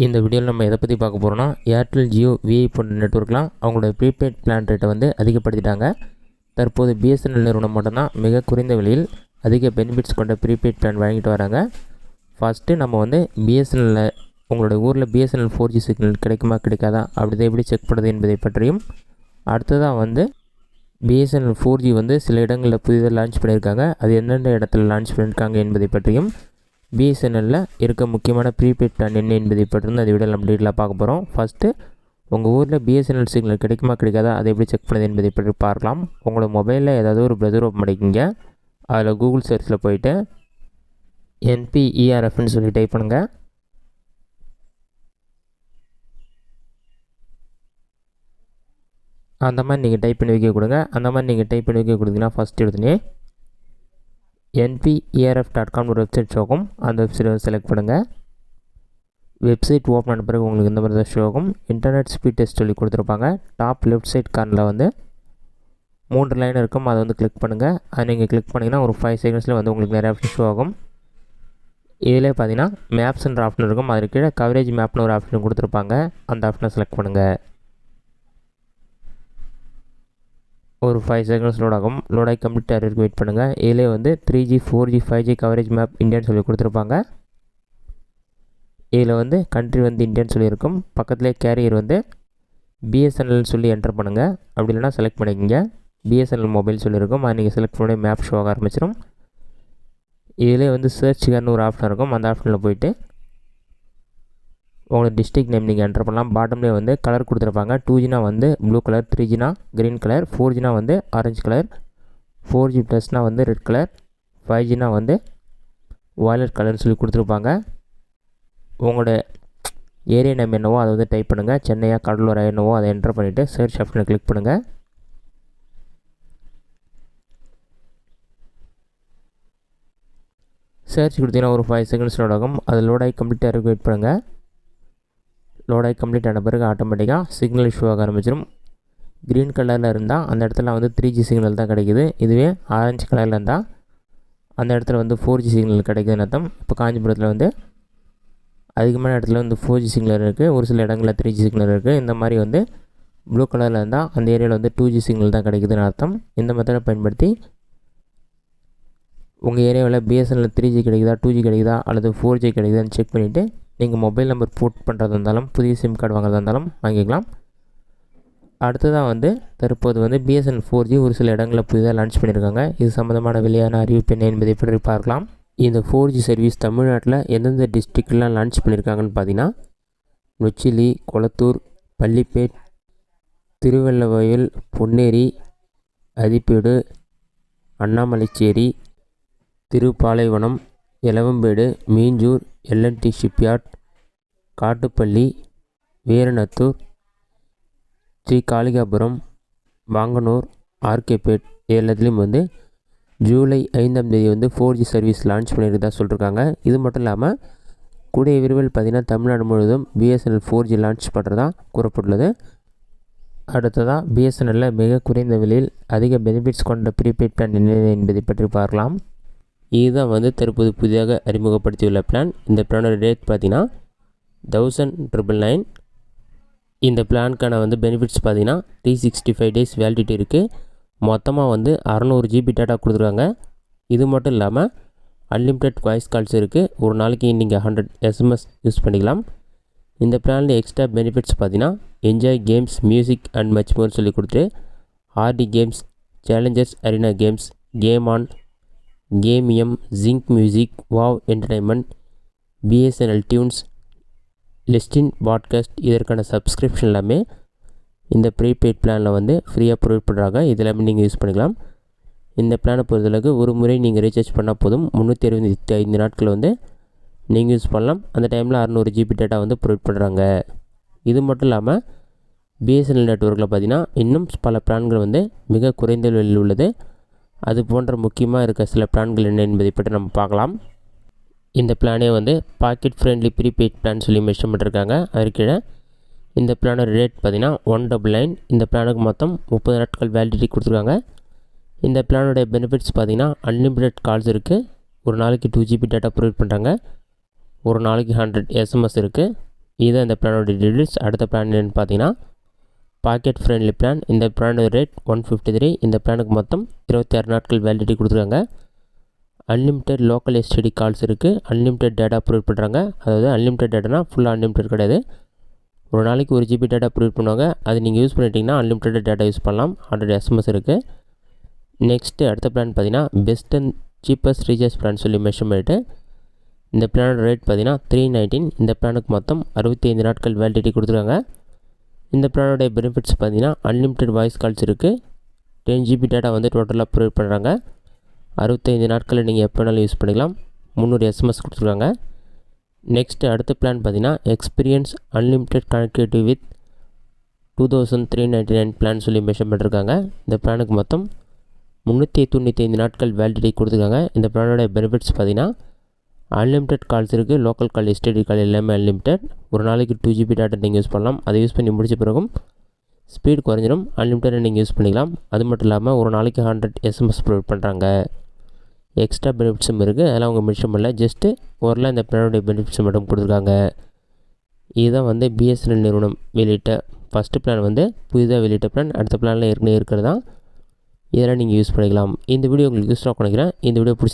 இந்த வீடியோவில் நம்ம எதை பற்றி பார்க்க போகிறோம்னா, ஏர்டெல், ஜியோ, விஐ போன்ற நெட்வொர்க்லாம் அவங்களோட ப்ரீபெய்ட் பிளான் ரேட்டை வந்து அதிகப்படுத்திட்டாங்க. தற்போது பிஎஸ்என்எல் நிறுவனம் மட்டும்தான் மிக குறைந்த விலையில் அதிக பெனிஃபிட்ஸ் கொண்ட ப்ரீபெய்ட் பிளான் வழங்கிட்டு வராங்க. ஃபஸ்ட்டு நம்ம வந்து பிஎஸ்என்எல்லில் உங்களோட ஊரில் பிஎஸ்என்எல் 4G சிக்னல் கிடைக்குமா கிடைக்காதா அப்படி எப்படி செக் பண்ணுறது என்பதை பற்றியும், அடுத்ததாக வந்து பிஎஸ்என்எல் 4G வந்து சில இடங்களில் புதிதாக லான்ச் பண்ணியிருக்காங்க, அது எந்தெந்த இடத்துல லான்ச் பண்ணியிருக்காங்க என்பதை பற்றியும், பிஎஸ்என்எல்லில் இருக்க முக்கியமான ப்ரீபெய்ட் பிளான் என்ன என்பதை பற்றி அந்த வீடியோவில் நம்ம டீட்டெயிலாக பார்க்க போகிறோம். ஃபஸ்ட்டு உங்கள் ஊரில் பிஎஸ்என்எல் சிக்னல் கிடைக்குமா கிடைக்காதா அதை எப்படி செக் பண்ணுறது என்பதை பற்றி பார்க்கலாம். உங்களோட மொபைலில் ஏதாவது ஒரு ப்ரௌசர் ஓப்பன் பண்ணிக்கிங்க. அதில் கூகுள் சர்ச்சில் போயிட்டு NPERFன்னு சொல்லி டைப் பண்ணுங்கள். அந்த மாதிரி நீங்கள் டைப் பண்ணி வைக்க கொடுங்க. அந்த மாதிரி நீங்கள் டைப் பண்ணி வைக்க கொடுத்தீங்கன்னா ஃபஸ்ட் எடுத்துனே NPERF.com ஒரு வெப்சைட் ஷோக்கும். அந்த வெப்சைட்டை செலக்ட் பண்ணுங்கள். வெப்சைட் ஓப்பன் ஆன பிறகு உங்களுக்கு இந்த மாதிரி தான் ஷோ ஆகும். இன்டர்நெட் ஸ்பீட் டெஸ்ட் சொல்லி கொடுத்துருப்பாங்க. டாப் லெஃப்ட் சைட் கார்னரில் வந்து 3 லைன் இருக்கும், அதை வந்து கிளிக் பண்ணுங்கள். அதை நீங்கள் கிளிக் பண்ணிங்கன்னா ஒரு 5 செகண்ட்ஸில் வந்து உங்களுக்கு நிறைய ஆப்ஷன் ஷோ ஆகும். இதிலே பார்த்தீங்கன்னா மேப்ஸ்ன்ற ஆப்ஷன் இருக்கும், அது கீழே கவரேஜ் மேப்னு ஒரு ஆப்ஷன் கொடுத்துருப்பாங்க. அந்த ஆப்ஷனை செலக்ட் பண்ணுங்கள். ஒரு 5 செகண்ட்ஸ் லோட் ஆகும். லோடாகி கம்ப்ளீட் ஆகிறதுக்கு வெயிட் பண்ணுங்கள். இதிலே வந்து 3G 4G 5G coverage map இந்தியான்னு சொல்லி கொடுத்துருப்பாங்க. இதில் வந்து கண்ட்ரி வந்து இந்தியான்னு சொல்லியிருக்கும். பக்கத்துலேயே கேரியர் வந்து பிஎஸ்என்எல் சொல்லி என்டர் பண்ணுங்கள். அப்படி இல்லைனா செலக்ட் பண்ணிக்கிங்க. பிஎஸ்என்எல் மொபைல் சொல்லியிருக்கும், அது நீங்கள் செலக்ட் பண்ணி மேப் ஷோ ஆக ஆரம்பிச்சிடும். இதிலே வந்து சர்ச்சுக்கான ஒரு ஆப்ஷன் இருக்கும், அந்த ஆப்ஷனில் போய்ட்டு உங்களோட டிஸ்ட்ரிக்ட் நேம் நீங்கள் என்டர் பண்ணலாம். பாட்டம்லேயே வந்து கலர் கொடுத்துருப்பாங்க. 2Gனா வந்து ப்ளூ கலர், 3Gனா க்ரீன் கலர், 4Gனா வந்து ஆரஞ்சு கலர், 4G ப்ளஸ்னா வந்து ரெட் கலர், 5Gனா வந்து வயலட் கலர்னு சொல்லி கொடுத்துருப்பாங்க. உங்களோட ஏரியா நேம் என்னவோ அதை வந்து டைப் பண்ணுங்கள். சென்னையா கடலூரா என்னவோ அதை என்டர் பண்ணிவிட்டு சர்ச் ஆப்ஷனை கிளிக் பண்ணுங்கள். சர்ச் கொடுத்தீங்கன்னா ஒரு 5 செகண்ட்ஸ் லோட் ஆகும். அது லோடாகி கம்ப்ளீட் ஆகிறதுக்கு வெயிட் பண்ணுங்கள். லோடாகி கம்ப்ளீட் ஆன பிறகு ஆட்டோமேட்டிக்காக சிக்னல் இஷ்யூ ஆக ஆரம்பிச்சிடும். க்ரீன் கலரில் இருந்தால் அந்த இடத்துல வந்து 3G சிக்னல் தான் கிடைக்குது. இதுவே ஆரஞ்சு கலரில் இருந்தால் அந்த இடத்துல வந்து 4G சிக்னல் கிடைக்குதுன்னு அர்த்தம். இப்போ காஞ்சிபுரத்தில் வந்து அதிகமான இடத்துல வந்து 4G சிக்னல் இருக்குது, ஒரு சில இடங்களில் 3G சிக்னல் இருக்குது. இந்த மாதிரி வந்து ப்ளூ கலரில் இருந்தால் அந்த ஏரியாவில் வந்து 2G சிக்னல் தான் கிடைக்குதுன்னு அர்த்தம். இந்த மெத்தடை பயன்படுத்தி உங்கள் ஏரியாவில் பிஎஸ்என்எல் 3G கிடைக்குதா, 2G கிடைக்குதா அல்லது 4G கிடைக்குதான்னு செக் பண்ணிவிட்டு நீங்கள் மொபைல் நம்பர் போர்ட் பண்ணுறதா இருந்தாலும் புதிய சிம் கார்டு வாங்குறதா இருந்தாலும் வாங்கிக்கலாம். அடுத்ததாக வந்து தற்போது வந்து பிஎஸ்என்எல் 4G ஒரு சில இடங்களில் புதிதாக லான்ச் பண்ணியிருக்காங்க. இது சம்மந்தமான வெளியான அறிவிப்பு என்ன என்பதை பற்றி பார்க்கலாம். இந்த 4G சர்வீஸ் தமிழ்நாட்டில் எந்தெந்த டிஸ்ட்ரிக்ட்லாம் லான்ச் பண்ணியிருக்காங்கன்னு பார்த்தீங்கன்னா, நொச்சிலி, கொளத்தூர், பள்ளிப்பேட், திருவெள்ளவயல், பொன்னேரி, அதிப்பேடு, அண்ணாமலைச்சேரி, திருப்பாலைவனம், எலவம்பேடு, மீஞ்சூர், LNT ஷிப்யார்ட், காட்டுப்பள்ளி, வீரநத்தூர், ஸ்ரீகாளிகாபுரம், வாங்கனூர், ஆர்கேபேட் எல்லாத்துலேயும் வந்து ஜூலை 5ஆம் தேதி வந்து 4G சர்வீஸ் லான்ச் பண்ணியிருக்கதா சொல்லியிருக்காங்க. இது மட்டும் இல்லாமல் கூடிய விரைவில் பார்த்திங்கன்னா தமிழ்நாடு முழுவதும் பிஎஸ்என்எல் 4G லான்ச் பண்ணுறதா கூறப்பட்டுள்ளது. அடுத்ததாக பிஎஸ்என்எல்லில் மிக குறைந்த விலையில் அதிக பெனிஃபிட்ஸ் கொண்ட ப்ரீபெய்ட் பிளான் என்ன என்பதை பற்றி பார்க்கலாம். இதுதான் வந்து தற்போது புதிதாக அறிமுகப்படுத்தியுள்ள பிளான். இந்த பிளானோட ரேட் பார்த்திங்கன்னா 1999. இந்த பிளானுக்கான வந்து பெனிஃபிட்ஸ் பார்த்திங்கன்னா 365 டேஸ் வேலிடிட்டி இருக்குது. மொத்தமாக வந்து 600 GB டேட்டா கொடுத்துருக்காங்க. இது மட்டும் இல்லாமல் அன்லிமிட்டெட் வாய்ஸ் கால்ஸ் இருக்குது. ஒரு நாளைக்கு நீங்கள் 100 SMS யூஸ் பண்ணிக்கலாம். இந்த பிளானில் எக்ஸ்ட்ரா பெனிஃபிட்ஸ் பார்த்தீங்கன்னா enjoy games, music and much more சொல்லி கொடுத்துட்டு RD games, challengers arena games, game on, Gamium, zing music, wow entertainment, BSNL tunes, Lystn podcast இதற்கான சப்ஸ்கிரிப்ஷன் எல்லாமே இந்த ப்ரீபெய்ட் பிளானில் வந்து ஃப்ரீயாக ப்ரொவைட் பண்ணுறாங்க. இது எல்லாமே நீங்கள் யூஸ் பண்ணிக்கலாம். இந்த பிளானை பொறுத்தளவுக்கு ஒரு முறை நீங்கள் ரீசார்ஜ் பண்ணால் போதும், 365 நாட்கள் வந்து நீங்கள் யூஸ் பண்ணலாம். அந்த டைமில் 600 GB டேட்டா வந்து ப்ரொவைட் பண்ணுறாங்க. இது மட்டும் இல்லாமல் பிஎஸ்என்எல் நெட்வொர்க்கில் பார்த்திங்கன்னா இன்னும் பல பிளான்கள் வந்து மிக குறைந்த விலையில் உள்ளது. அது போன்ற முக்கியமாக இருக்க சில பிளான்கள் என்ன என்பதை பற்றி நம்ம பார்க்கலாம். இந்த பிளானே வந்து பாக்கெட் ஃப்ரெண்ட்லி ப்ரீபெய்ட் பிளான் சொல்லி மென்ஷன் பண்ணியிருக்காங்க. அதுக்கீழே இந்த பிளானோட ரேட் பார்த்திங்கன்னா 199. இந்த பிளானுக்கு மொத்தம் 30 நாட்கள் வேலிடிட்டி கொடுத்துருக்காங்க. இந்த பிளானோடைய பெனிஃபிட்ஸ் பார்த்திங்கன்னா அன்லிமிட்டெட் கால்ஸ் இருக்குது. ஒரு நாளைக்கு 2 GB டேட்டா ப்ரொவைட் பண்ணுறாங்க. ஒரு நாளைக்கு 100 SMS இருக்குது. இதுதான் இந்த பிளானோட டீட்டெயில்ஸ். அடுத்த பிளான் என்னென்னு பார்த்தீங்கன்னா பாக்கெட் ஃப்ரெண்ட்லி பிளான். இந்த பிளானோட ரேட் 153. இந்த பிளானுக்கு மொத்தம் 26 நாட்கள் வேலிடிட்டி கொடுத்துருக்காங்க. அன்லிமிட்டெட் லோக்கல் எஸ்டிடி கால்ஸ் இருக்குது. அன்லிமிட்டெட் டேட்டா ப்ரொவைட் பண்ணுறாங்க. அதாவது அன்லிமிட்டெட் டேட்டானா ஃபுல்லாக அன்லிமிட்டெட் கிடையாது. ஒரு நாளைக்கு 1 GB டேட்டா ப்ரொவைட் பண்ணுவாங்க. அது நீங்கள் யூஸ் பண்ணிட்டீங்கன்னா அன்லிமிட்டெட் டேட்டா யூஸ் பண்ணலாம். 100 SMS இருக்குது. நெக்ஸ்ட்டு அடுத்த பிளான் பார்த்தீங்கன்னா best and cheapest recharge plan சொல்லி மென்ஷன் பண்ணிவிட்டு இந்த பிளானோட ரேட் பார்த்தீங்கன்னா 319. இந்த பிளானுக்கு மொத்தம் 65 நாட்கள் வேலிடிட்டி கொடுத்துருக்காங்க. இந்த பிளானோடைய பெனிஃபிட்ஸ் பார்த்தீங்கன்னா அன்லிமிட்டெட் வாய்ஸ் கால்ஸ் இருக்குது. 10 GB டேட்டா வந்து டோட்டலாக ப்ரொவைட் பண்ணுறாங்க. 65 நாட்களில் நீங்கள் எப்போ வேணாலும் யூஸ் பண்ணிக்கலாம். 300 SMS கொடுத்துருக்காங்க. நெக்ஸ்ட்டு அடுத்த பிளான் பார்த்தீங்கன்னா experience unlimited connectivity with 2399 plan சொல்லி மென்ஷன் பண்ணியிருக்காங்க. இந்த பிளானுக்கு மொத்தம் 395 நாட்கள் வேலிடிட்டி கொடுத்துருக்காங்க. இந்த பிளானோட பெனிஃபிட்ஸ் பார்த்தீங்கன்னா அன்லிமிட்டெட் கால்ஸ் இருக்குது. லோக்கல் கால் எஸ்டிடி கால் எல்லாமே அன்லிமிட்டெட். ஒரு நாளைக்கு 2 GB டேட்டா நீங்கள் யூஸ் பண்ணலாம். அதை யூஸ் பண்ணி முடிச்ச பிறகும் ஸ்பீட் குறைஞ்சிடும். அன்லிமிட்டடாக நீங்கள் யூஸ் பண்ணிக்கலாம். அது மட்டும் இல்லாமல் ஒரு நாளைக்கு 100 SMS ப்ரொவைட் பண்ணுறாங்க. எக்ஸ்ட்ரா பெனிஃபிட்ஸும் இருக்குது. அதெல்லாம் அவங்க மென்ஷன் பண்ணல. ஜஸ்ட்டு ஓரளவு இந்த பிளானோடைய பெனிஃபிட்ஸ் மட்டும் கொடுத்துருக்காங்க. இதுதான் வந்து பிஎஸ்என்எல் நிறுவனம் வெளியிட்ட ஃபஸ்ட்டு பிளான் வந்து புதிதாக வெளியிட்ட பிளான். அடுத்த பிளானில் ஏற்கனவே இருக்கிறது தான். இதெல்லாம் நீங்கள் யூஸ் பண்ணிக்கலாம். இந்த வீடியோ உங்களுக்கு யூஸ்ஃபுல்லாக நினைக்கிறேன். இந்த வீடியோ பிடிச்சி